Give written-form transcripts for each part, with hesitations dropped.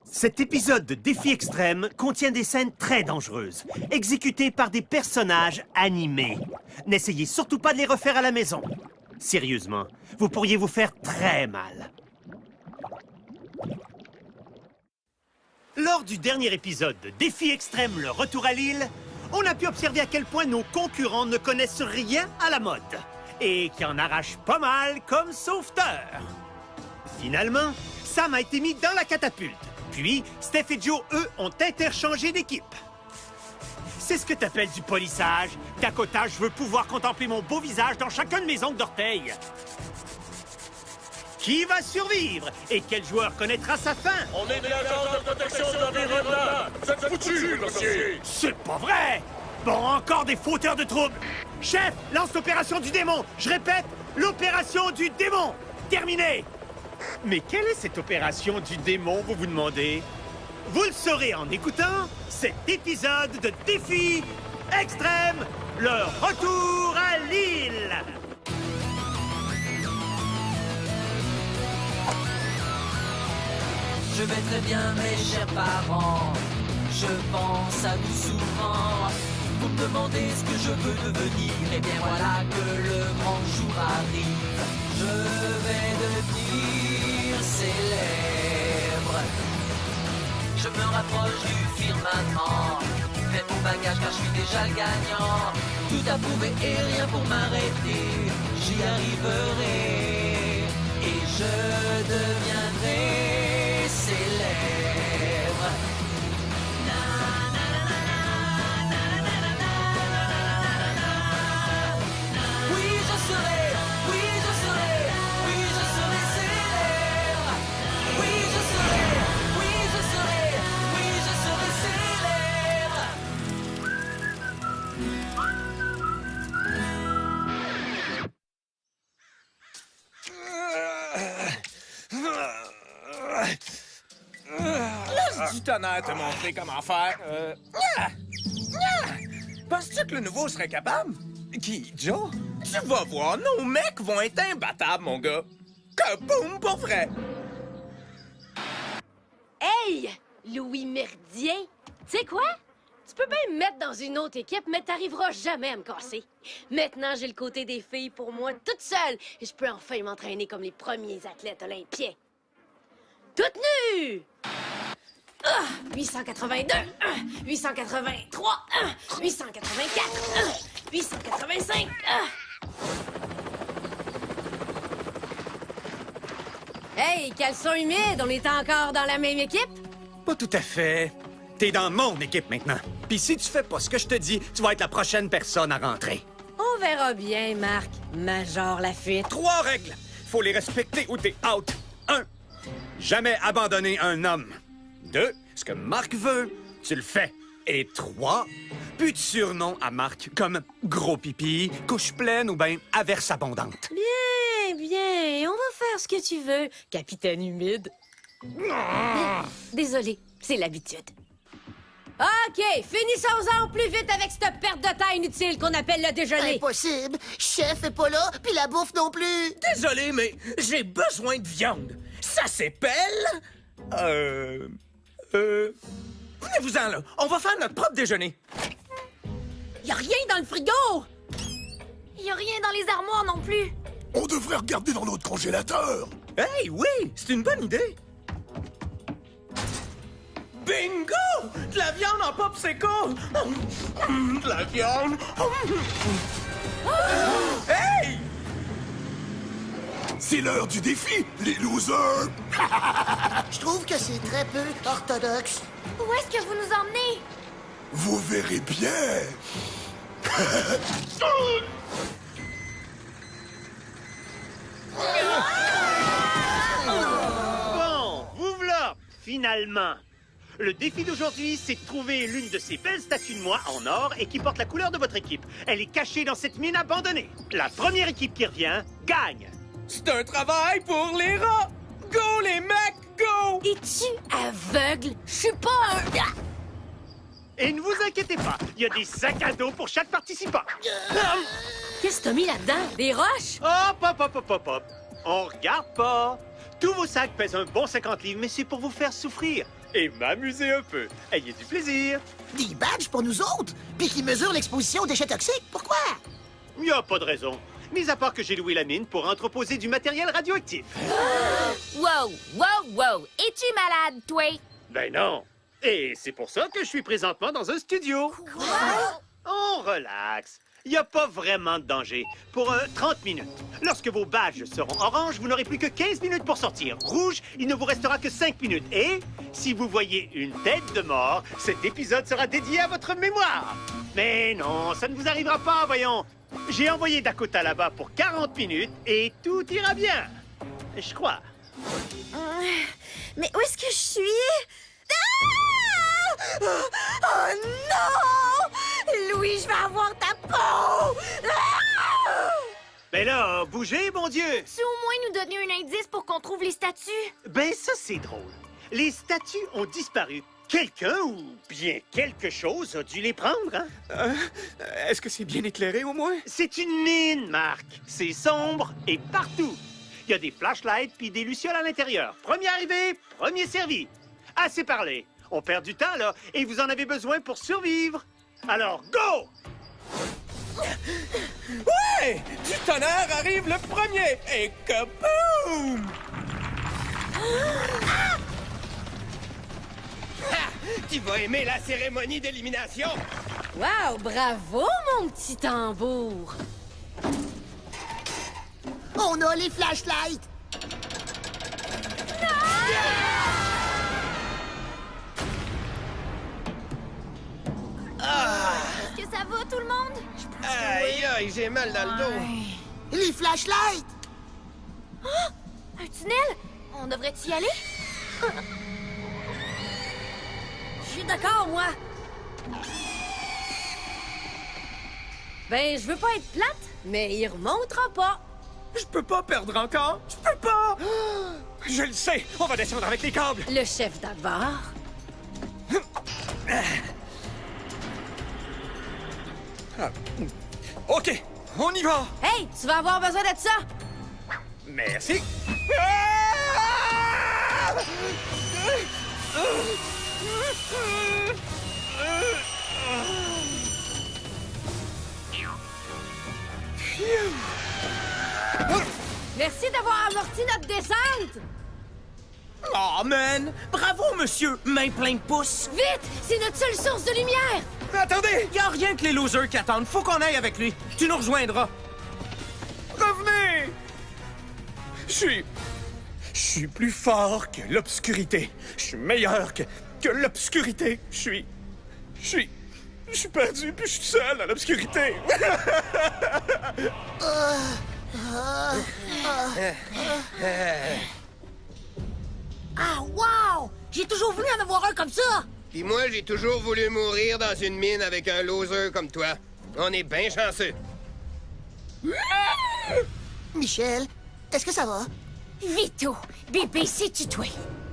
Cet épisode de Défi Extrême contient des scènes très dangereuses, exécutées par des personnages animés. N'essayez surtout pas de les refaire à la maison. Sérieusement, vous pourriez vous faire très mal. Lors du dernier épisode de Défi Extrême, le retour à l'île, on a pu observer à quel point nos concurrents ne connaissent rien à la mode et qui en arrachent pas mal comme sauveteurs. Finalement, Sam a été mis dans la catapulte. Puis, Steph et Joe, eux, ont interchangé d'équipe. C'est ce que t'appelles du polissage. Dakota, je veux pouvoir contempler mon beau visage dans chacun de mes ongles d'orteil. Qui va survivre? Et quel joueur connaîtra sa fin? On est de l'agence de protection de l'environnement! Vous êtes foutus, monsieur! C'est pas vrai! Bon, encore des fauteurs de troubles! Chef, lance l'opération du démon! Je répète, l'opération du démon! Terminé! Mais quelle est cette opération du démon, vous vous demandez? Vous le saurez en écoutant cet épisode de Défi Extrême, le retour à l'île! Je vais très bien, mes chers parents. Je pense à vous souvent. Vous me demandez ce que je veux devenir. Et bien voilà que le grand jour arrive. Je vais devenir célèbre. Je me rapproche du firmament. Fais mon bagage car je suis déjà le gagnant. Tout à prouver et rien pour m'arrêter. J'y arriverai. Et je deviendrai célèbre. Oui, je serai, oui, je serai, oui, je serai célèbre. Oui, je serai, oui, je serai, oui, je serai célèbre. Laisse du tonnerre te montrer comment faire. Penses-tu que le nouveau serait capable? Qui, Joe? Tu vas voir, nos mecs vont être imbattables, mon gars. Kaboum pour vrai! Hey! Louis Merdien! Tu sais quoi? Tu peux bien me mettre dans une autre équipe, mais t'arriveras jamais à me casser. Maintenant, j'ai le côté des filles pour moi toute seule et je peux enfin m'entraîner comme les premiers athlètes olympiens. Toute nue! 882, 883, 884, 885. Hey, caleçon humide, on est encore dans la même équipe? Pas tout à fait. T'es dans mon équipe maintenant. Puis si tu fais pas ce que je te dis, tu vas être la prochaine personne à rentrer. On verra bien, Marc. Major Lafitte. 3 règles. Faut les respecter ou t'es out. 1. Jamais abandonner un homme. 2. Ce que Marc veut, tu le fais. Et 3. Plus de surnom à Marc comme Gros Pipi, Couche Pleine ou ben Averse Abondante. Bien, bien. On va faire ce que tu veux, capitaine humide. Désolé, c'est l'habitude. OK, finissons-en plus vite avec cette perte de temps inutile qu'on appelle le déjeuner. Impossible! Chef est pas là, puis la bouffe non plus! Désolé, mais j'ai besoin de viande. Ça s'appelle... Venez-vous-en, là. On va faire notre propre déjeuner. Y a rien dans le frigo! Y a rien dans les armoires non plus. On devrait regarder dans notre congélateur! Hey, oui, c'est une bonne idée. Bingo! De la viande en popsicle! De la viande! Hey! C'est l'heure du défi, les losers! Je trouve que c'est très peu orthodoxe. Où est-ce que vous nous emmenez? Vous verrez bien! Bon, vous voilà, finalement. Le défi d'aujourd'hui, c'est de trouver l'une de ces belles statues de moi en or et qui porte la couleur de votre équipe. Elle est cachée dans cette mine abandonnée. La première équipe qui revient gagne. C'est un travail pour les rats! Go, les mecs, go! Es-tu aveugle? Je suis pas un... Ah! Et ne vous inquiétez pas, il y a des sacs à dos pour chaque participant. Qu'est-ce que t'as mis là-dedans? Des roches? Hop, hop, hop, hop, hop, hop. On regarde pas. Tous vos sacs pèsent un bon 50 livres, mais c'est pour vous faire souffrir et m'amuser un peu. Ayez du plaisir. Des badges pour nous autres? Puis qui mesurent l'exposition aux déchets toxiques? Pourquoi? Il n'y a pas de raison. Mis à part que j'ai loué la mine pour entreposer du matériel radioactif. Wow, wow, wow. Es-tu malade, toi? Ben non. Et c'est pour ça que je suis présentement dans un studio. On relaxe. Il n'y a pas vraiment de danger. Pour 30 minutes. Lorsque vos badges seront orange, vous n'aurez plus que 15 minutes pour sortir. Rouge, il ne vous restera que 5 minutes. Et si vous voyez une tête de mort, cet épisode sera dédié à votre mémoire. Mais non, ça ne vous arrivera pas, voyons. J'ai envoyé Dakota là-bas pour 40 minutes et tout ira bien. Je crois. Mais où est-ce que je suis? Ah! Oh non! Louis, je vais avoir ta peau! Ah! Ben là, bougez, mon Dieu! Tu au moins nous donner un indice pour qu'on trouve les statues? Ben ça, c'est drôle. Les statues ont disparu. Quelqu'un ou bien quelque chose a dû les prendre, hein? Est-ce que c'est bien éclairé, au moins? C'est une mine, Marc. C'est sombre et partout. Il y a des flashlights puis des lucioles à l'intérieur. Premier arrivé, premier servi. Assez parlé. On perd du temps, là, et vous en avez besoin pour survivre. Alors, go! Ouais! Du tonnerre arrive le premier! Et kaboum! Ha! Tu vas aimer la cérémonie d'élimination! Wow, bravo, mon petit tambour! On a les flashlights! Est-ce que ça va, tout le monde? Aïe, aïe, j'ai mal dans le dos. Les flashlights! Un tunnel? On devrait y aller? Je suis d'accord, moi! Ben, je veux pas être plate, mais il remontera pas. Je peux pas perdre encore! Je peux pas! Je le sais! On va descendre avec les câbles! Le chef d'abord. OK, on y va! Hey, tu vas avoir besoin de ça! Merci! Merci d'avoir amorti notre descente! Oh, man! Bravo, monsieur! Main plein de pouces! Vite! C'est notre seule source de lumière! Mais attendez! Y a rien que les losers qui attendent. Faut qu'on aille avec lui. Tu nous rejoindras. Revenez! Je suis plus fort que l'obscurité. Je suis meilleur que l'obscurité. Je suis perdu, puis je suis seul dans l'obscurité. Ah, wow! J'ai toujours voulu en avoir un comme ça! Puis moi, j'ai toujours voulu mourir dans une mine avec un loser comme toi. On est bien chanceux. Michel, est-ce que ça va? Vito, bébé, c'est-tu toi?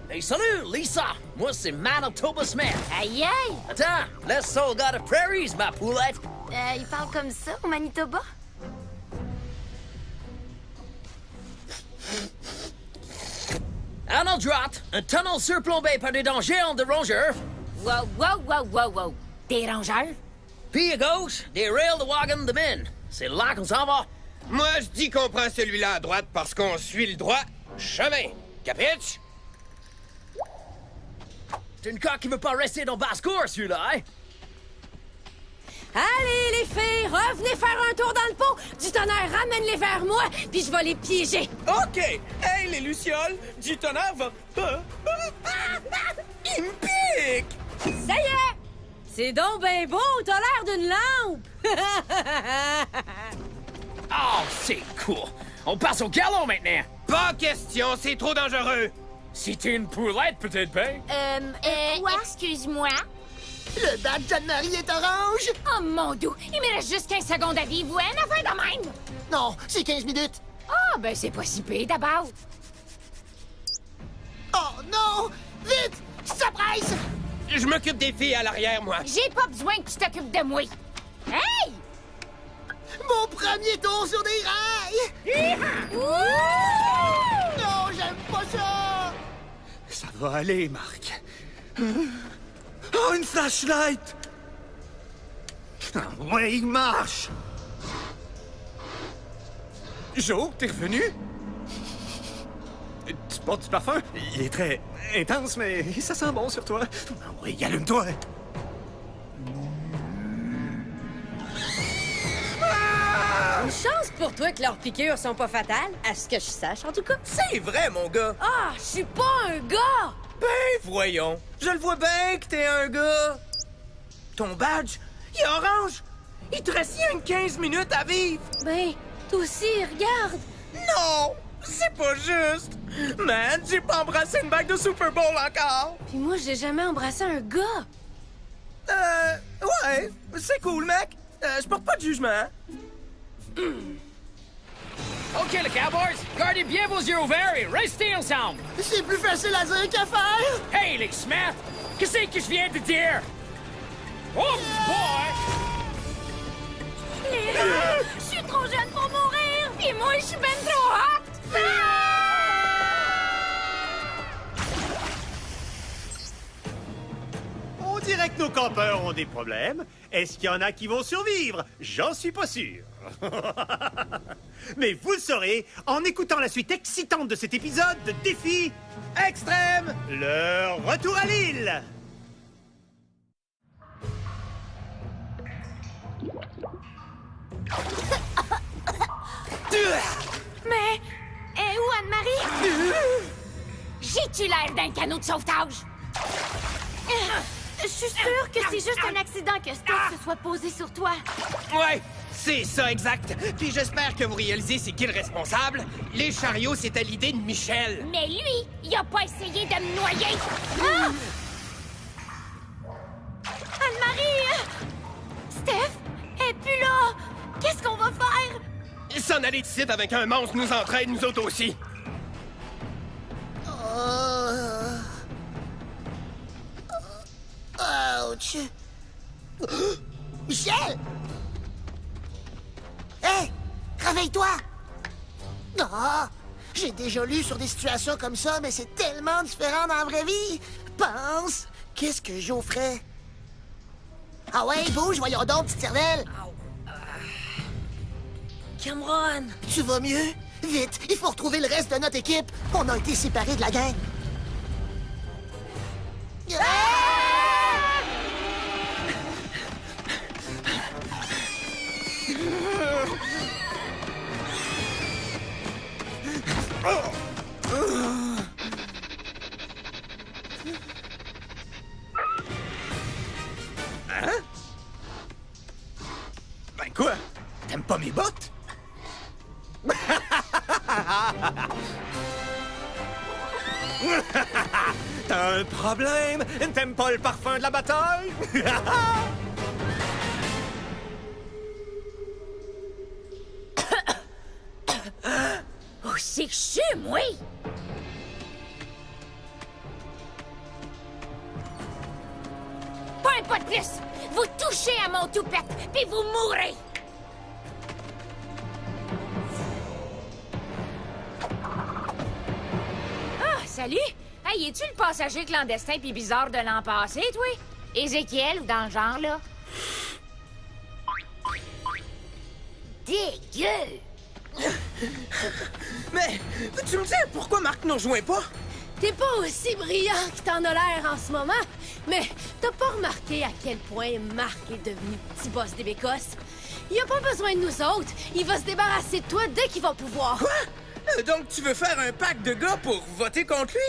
Hey, salut, Lisa! Moi, c'est Manitoba Smith. Aïe, aïe! Attends, let's soul got a prairies, ma poulette. Il parle comme ça au Manitoba? Arnold Drott, un tunnel surplombé par des dents géantes de rongeurs. Wow, wow, wow, wow, wow. Des rongeurs? Puis à gauche, des rails de wagon de mine. C'est là qu'on s'en va. Moi, je dis qu'on prend celui-là à droite parce qu'on suit le droit chemin. Capiche? C'est une coque qui veut pas rester dans basse-cour, celui-là, hein? Allez, les filles, revenez faire un tour dans le pot! Du tonnerre, ramène-les vers moi, puis je vais les piéger! OK! Hey, les lucioles! Du tonnerre va... Il me pique! Ça y est! C'est donc ben beau, t'as l'air d'une lampe! Oh, c'est cool. On passe au galop maintenant. Pas question, c'est trop dangereux. Si t'es une poulette, peut-être bien. Quoi? Excuse-moi. Le badge d'Anne-Marie est orange! Oh mon Dieu, il me reste juste 15 secondes à vivre, ouais, une affaire de même! Non, c'est 15 minutes. Ah, ben c'est pas si pire d'abord. Oh non! Vite! Ça presse! Je m'occupe des filles à l'arrière, moi. J'ai pas besoin que tu t'occupes de moi. Hey! Mon premier tour sur des rails! Non, j'aime pas ça! Ça va aller, Marc. Oh, une flashlight! Ah, ouais, il marche! Joe, t'es revenu? Tu portes du parfum? Il est très intense, mais ça sent bon sur toi. Ah oui, allume-toi! Une chance pour toi que leurs piqûres sont pas fatales, à ce que je sache, en tout cas. C'est vrai, mon gars. Ah, je suis pas un gars! Ben, voyons. Je le vois bien que t'es un gars. Ton badge, il est orange. Il te reste rien que 15 minutes à vivre. Ben, toi aussi, regarde. Non, c'est pas juste. Man, j'ai pas embrassé une bague de Super Bowl encore. Puis moi, j'ai jamais embrassé un gars. Ouais, c'est cool, mec. Je porte pas de jugement. OK, les Cowboys, gardez bien vos yeux ouverts et restez ensemble. C'est plus facile à dire qu'à faire! Hey, les Smith, qu'est-ce que je viens de dire? Oh, boy! Je suis trop jeune pour mourir! Et moi, je suis ben trop hot! On dirait que nos campeurs ont des problèmes. Est-ce qu'il y en a qui vont survivre? J'en suis pas sûr. Mais vous le saurez en écoutant la suite excitante de cet épisode de Défi Extrême, le retour à l'île. Mais, où Anne-Marie? J'ai-tu l'air d'un canot de sauvetage? Je suis sûre que c'est juste un accident que Steph se soit posé sur toi. Ouais, c'est ça, exact. Puis j'espère que vous réalisez c'est qui le responsable. Les chariots, c'était l'idée de Michel. Mais lui, il a pas essayé de me noyer. Anne-Marie! Steph, elle est plus là. Qu'est-ce qu'on va faire? S'en aller de site avec un monstre nous entraîne, nous autres aussi. Ouch! Michel! Hé! Réveille-toi! Ah! J'ai déjà lu sur des situations comme ça, mais c'est tellement différent dans la vraie vie! Pense! Qu'est-ce que Joe ferait? Ah ouais, bouge, voyons donc, petite cervelle! Cameron! Tu vas mieux? Vite, il faut retrouver le reste de notre équipe! On a été séparés de la gang! Hein? Ben quoi? T'aimes pas mes bottes? T'as un problème? T'aimes pas le parfum de la bataille? Oh, c'est que je suis, moi! Pas un pas de plus! Vous touchez à mon toupette, puis vous mourrez! Ah, salut! Hey, es-tu le passager clandestin puis bizarre de l'an passé, toi? Ézéchiel ou dans le genre, là? Dégueu! Mais, tu me dis pourquoi Marc nous rejoint pas? T'es pas aussi brillant que t'en as l'air en ce moment, mais t'as pas remarqué à quel point Marc est devenu petit boss des Bécosses? Il a pas besoin de nous autres. Il va se débarrasser de toi dès qu'il va pouvoir. Quoi? Donc tu veux faire un pacte de gars pour voter contre lui?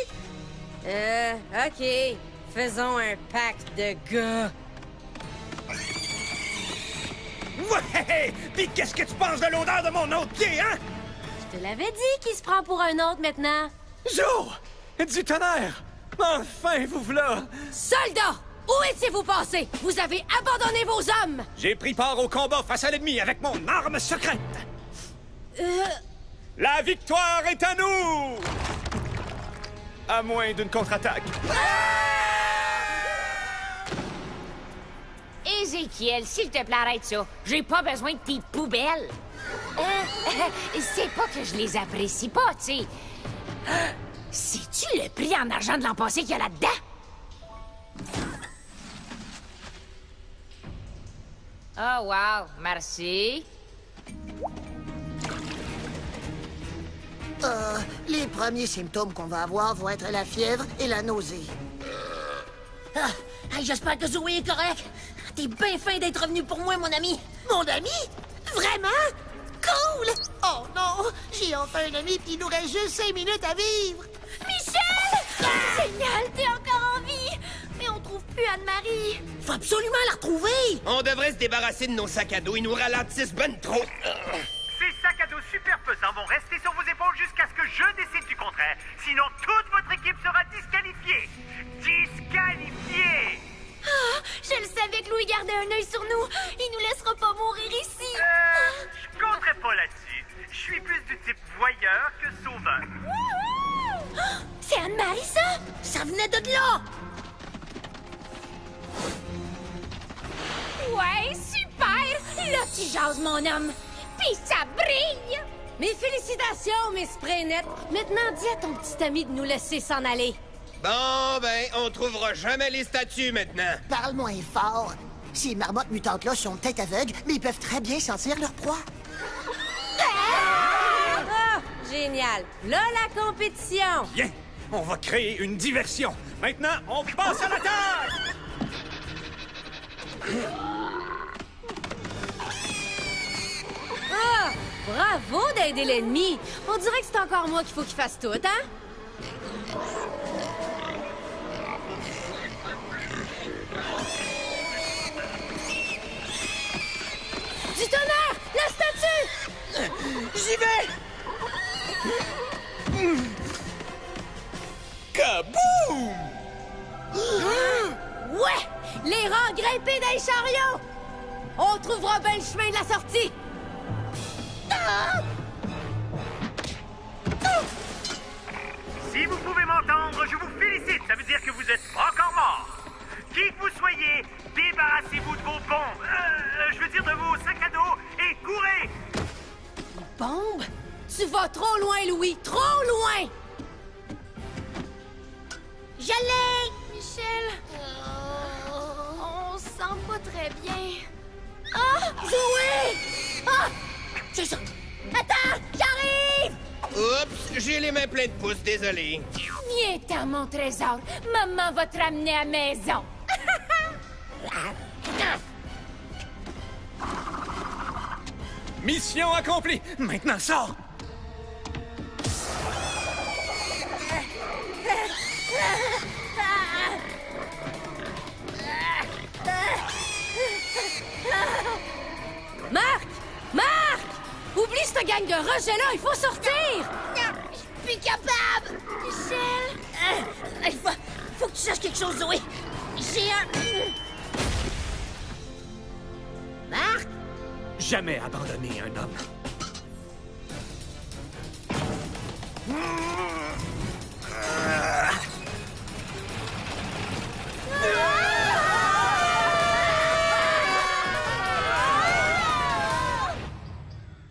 OK. Faisons un pacte de gars. Ouais! Pis qu'est-ce que tu penses de l'odeur de mon autre pied, hein? Je te l'avais dit qu'il se prend pour un autre maintenant. Joe! Du tonnerre! Enfin, vous voilà! Soldats! Où étiez-vous passés? Vous avez abandonné vos hommes! J'ai pris part au combat face à l'ennemi avec mon arme secrète! La victoire est à nous! À moins d'une contre-attaque. Ézéchiel, s'il te plaît, arrête ça. J'ai pas besoin de tes poubelles. C'est pas que je les apprécie pas, tu sais. C'est-tu le prix en argent de l'an passé qu'il y a là-dedans? Oh, wow. Merci. Les premiers symptômes qu'on va avoir vont être la fièvre et la nausée. Hey, j'espère que Zoé est correct. T'es bien fin d'être revenu pour moi, mon ami. Mon ami? Vraiment? Cool! Oh non! J'ai enfin un ami puis il nous reste juste 5 minutes à vivre! Michel! Génial, t'es encore en vie! Mais on trouve plus Anne-Marie. Faut absolument la retrouver! On devrait se débarrasser de nos sacs à dos. Ils nous ralentissent ben trop. Ces sacs à dos super pesants vont rester sur vos épaules jusqu'à ce que je décide du contraire. Sinon, toute votre équipe sera disqualifiée. Disqualifiée! Ah, je le savais que Louis gardait un œil sur nous. Il nous laissera pas mourir ici. Je compterai pas là-dessus. Je suis plus du type voyeur que sauveur. C'est Anne-Marie, ça? Ça venait de là! Ouais, super! Là, tu jases, mon homme. Puis ça brille! Mes félicitations, Miss Prainette. Maintenant, dis à ton petit ami de nous laisser s'en aller. Bon, ben, on trouvera jamais les statues maintenant. Parle moins fort. Ces marmottes mutantes-là sont peut-être aveugles, mais ils peuvent très bien sentir leur proie. Ah! Génial. Là, la compétition. Bien, on va créer une diversion. Maintenant, on passe à l'attaque! Ah! Bravo d'aider l'ennemi. On dirait que c'est encore moi qu'il faut qu'il fasse tout, hein? Du tonnerre! La statue! J'y vais! Kaboum! Ouais! Les rangs grimpés d'un chariot! On trouvera bien le chemin de la sortie! Si vous pouvez m'entendre, je vous félicite. Ça veut dire que vous êtes pas encore mort. Qui que vous soyez, débarrassez-vous de vos bombes. Je veux dire de vos sacs à dos et courez! Bombe? Tu vas trop loin, Louis! Trop loin! Je l'ai! Michel! On se sent pas très bien. Ah! Zoé! Ah! C'est ça! Attends! J'arrive! Oups, j'ai les mains pleines de pouces, désolé. Viens-t'en, mon trésor. Maman va te ramener à maison. Mission accomplie! Maintenant, sors! Marc! Marc! Oublie cette gang de rejets-là, il faut sortir! Je suis plus capable! Michel! Il faut que tu saches quelque chose, Zoé! J'ai un... Marc? Jamais abandonner un homme.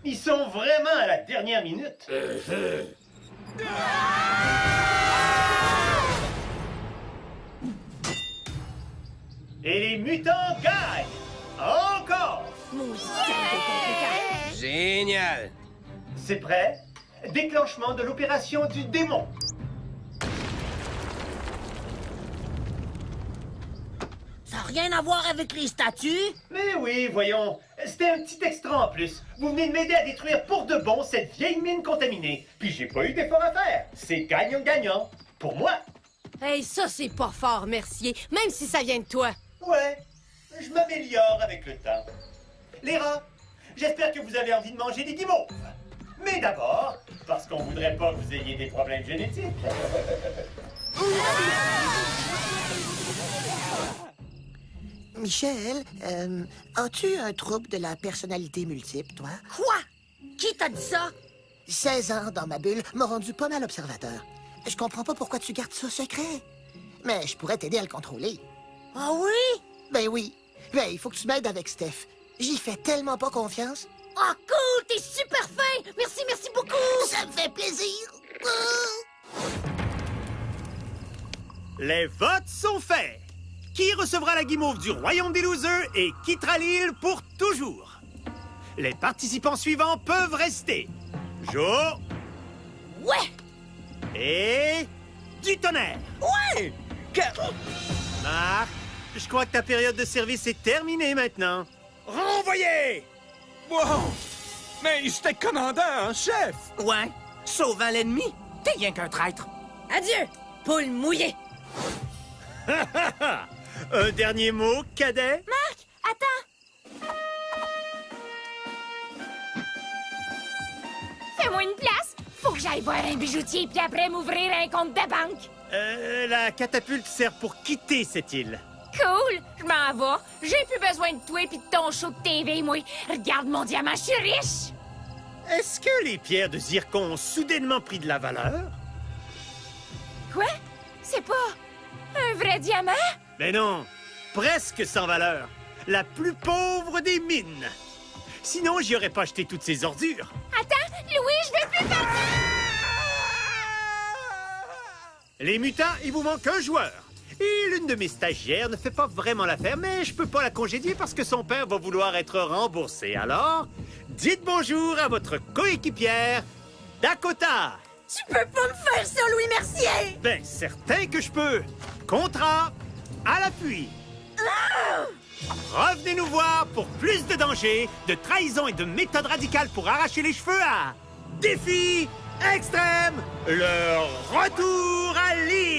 Ils sont vraiment à la dernière minute. Et les mutants gagnent! Encore! Génial! C'est prêt? Déclenchement de l'opération du démon. Ça n'a rien à voir avec les statues? Mais oui, voyons. C'était un petit extra en plus. Vous venez de m'aider à détruire pour de bon cette vieille mine contaminée. Puis j'ai pas eu d'effort à faire. C'est gagnant-gagnant. Pour moi. Hey, ça, c'est pas fort, Mercier, même si ça vient de toi. Ouais, je m'améliore avec le temps. Les rats, j'espère que vous avez envie de manger des guimauves. Mais d'abord, parce qu'on voudrait pas que vous ayez des problèmes génétiques. Michel, as-tu un trouble de la personnalité multiple, toi? Quoi? Qui t'a dit ça? 16 ans dans ma bulle m'a rendu pas mal observateur. Je comprends pas pourquoi tu gardes ça secret. Mais je pourrais t'aider à le contrôler. Ah oui? Ben oui. Ben, il faut que tu m'aides avec Steph. J'y fais tellement pas confiance. Oh cool! T'es super fin! Merci beaucoup! Ça me fait plaisir! Les votes sont faits. Qui recevra la guimauve du royaume des losers et quittera l'île pour toujours? Les participants suivants peuvent rester. Joe. Ouais! Et... du tonnerre. Ouais! Marc, je crois que ta période de service est terminée maintenant. Renvoyé! Wow! Mais j'étais commandant en chef! Ouais, sauvant l'ennemi, t'es rien qu'un traître. Adieu, poule mouillée! Un dernier mot, cadet? Marc, attends! Fais-moi une place! Faut que j'aille voir un bijoutier puis après m'ouvrir un compte de banque. La catapulte sert pour quitter cette île. Cool, je m'en vais. J'ai plus besoin de toi et de ton show de TV, moi. Regarde mon diamant, je suis riche. Est-ce que les pierres de zircon ont soudainement pris de la valeur? Quoi? C'est pas un vrai diamant? Mais non, presque sans valeur. La plus pauvre des mines. Sinon, j'y aurais pas acheté toutes ces ordures. Attends, Louis, je vais plus partir! Les mutants, il vous manque un joueur. Et l'une de mes stagiaires ne fait pas vraiment l'affaire, mais je peux pas la congédier parce que son père va vouloir être remboursé. Alors, dites bonjour à votre coéquipière, Dakota. Tu peux pas me faire ça, Louis Mercier! Ben, certain que je peux. Contrat à l'appui. Revenez nous voir pour plus de dangers, de trahison et de méthodes radicales pour arracher les cheveux à Défi Extrême, le retour à l'île.